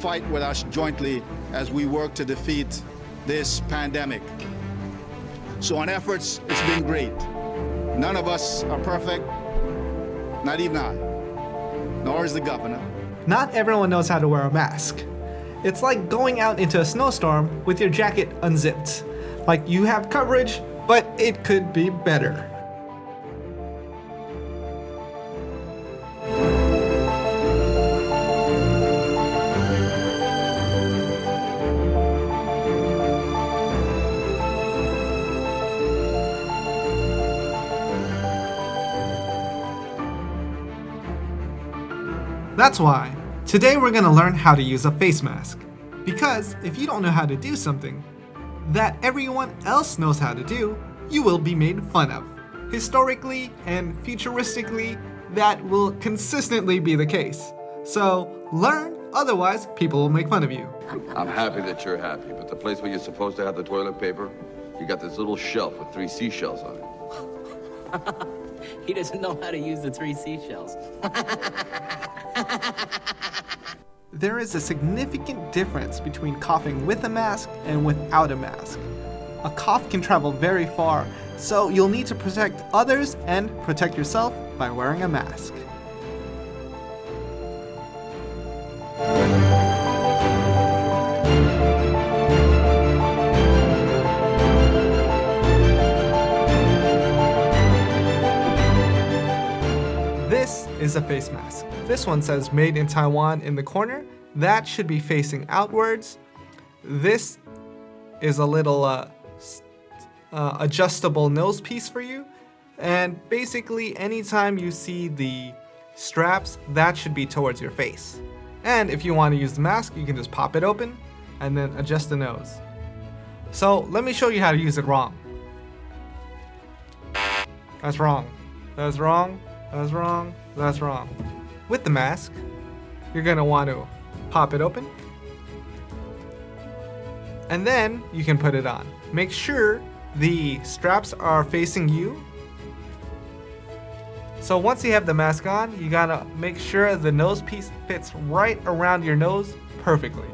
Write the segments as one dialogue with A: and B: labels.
A: fight with us jointly as we work to defeat this pandemic. So on efforts, it's been great. None of us are perfect, not even I, nor is the governor.
B: Not everyone knows how to wear a mask. It's like going out into a snowstorm with your jacket unzipped. Like you have coverage, but it could be better. That's why, today we're going to learn how to use a face mask. Because if you don't know how to do something that everyone else knows how to do, you will be made fun of. Historically and futuristically, that will consistently be the case. So learn, otherwise people will make fun of you.
C: I'm happy that you're happy, but the place where you're supposed to have the toilet paper, you got this little shelf with 3 seashells on it.
D: He doesn't know how to use the 3 seashells.
B: There is a significant difference between coughing with a mask and without a mask. A cough can travel very far, so you'll need to protect others and protect yourself by wearing a mask. This is a face mask. This one says made in Taiwan in the corner. That should be facing outwards. This is a little adjustable nose piece for you. And basically anytime you see the straps, that should be towards your face. And if you want to use the mask, you can just pop it open and then adjust the nose. So let me show you how to use it wrong. That's wrong. That's wrong. That's wrong. That's wrong. With the mask, you're going to want to pop it open. And then you can put it on. Make sure the straps are facing you. So once you have the mask on, you gotta make sure the nose piece fits right around your nose perfectly.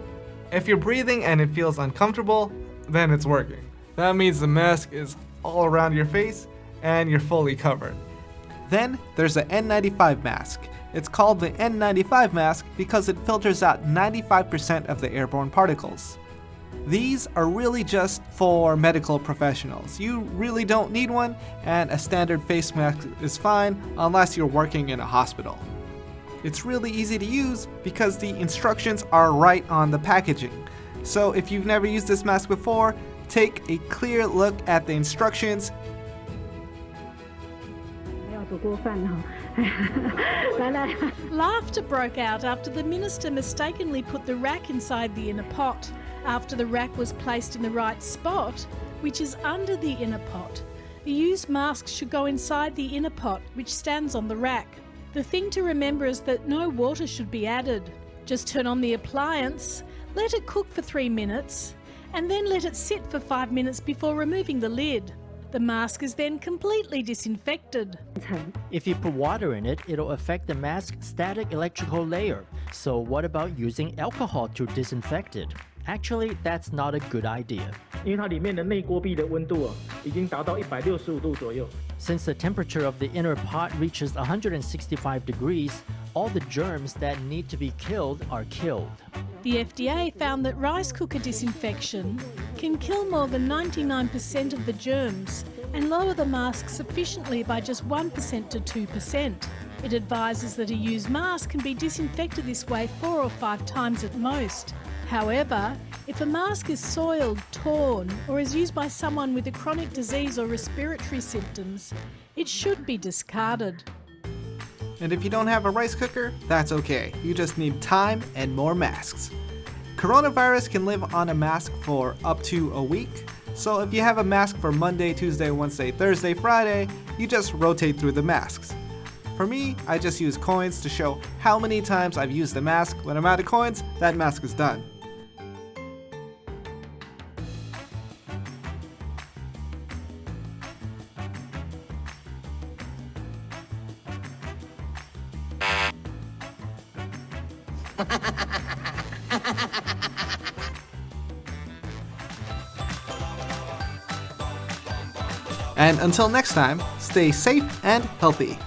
B: If you're breathing and it feels uncomfortable, then it's working. That means the mask is all around your face and you're fully covered. Then there's the N95 mask. It's called the N95 mask because it filters out 95% of the airborne particles. These are really just for medical professionals. You really don't need one, and a standard face mask is fine unless you're working in a hospital. It's really easy to use because the instructions are right on the packaging. So if you've never used this mask before, take a clear look at the instructions.
E: Laughter broke out after the minister mistakenly put the rack inside the inner pot, after the rack was placed in the right spot, which is under the inner pot. The used mask should go inside the inner pot, which stands on the rack. The thing to remember is that no water should be added. Just turn on the appliance, let it cook for 3 minutes, and then let it sit for 5 minutes before removing the lid. The mask is then completely disinfected.
F: If you put water in it, it'll affect the mask's static electrical layer. So what about using alcohol to disinfect it? Actually, that's not a good idea.
G: 因为它里面的内锅壁的温度已经达到165度左右。
F: Since the temperature of the inner pot reaches 165 degrees, all the germs that need to be killed are killed.
E: The FDA found that rice cooker disinfection can kill more than 99% of the germs and lower the mask sufficiently by just 1% to 2%. It advises that a used mask can be disinfected this way 4 or 5 times at most. However, if a mask is soiled, torn, or is used by someone with a chronic disease or respiratory symptoms, it should be discarded.
B: And if you don't have a rice cooker, that's okay. You just need time and more masks. Coronavirus can live on a mask for up to a week. So if you have a mask for Monday, Tuesday, Wednesday, Thursday, Friday, you just rotate through the masks. For me, I just use coins to show how many times I've used the mask. When I'm out of coins, that mask is done. And until next time, stay safe and healthy.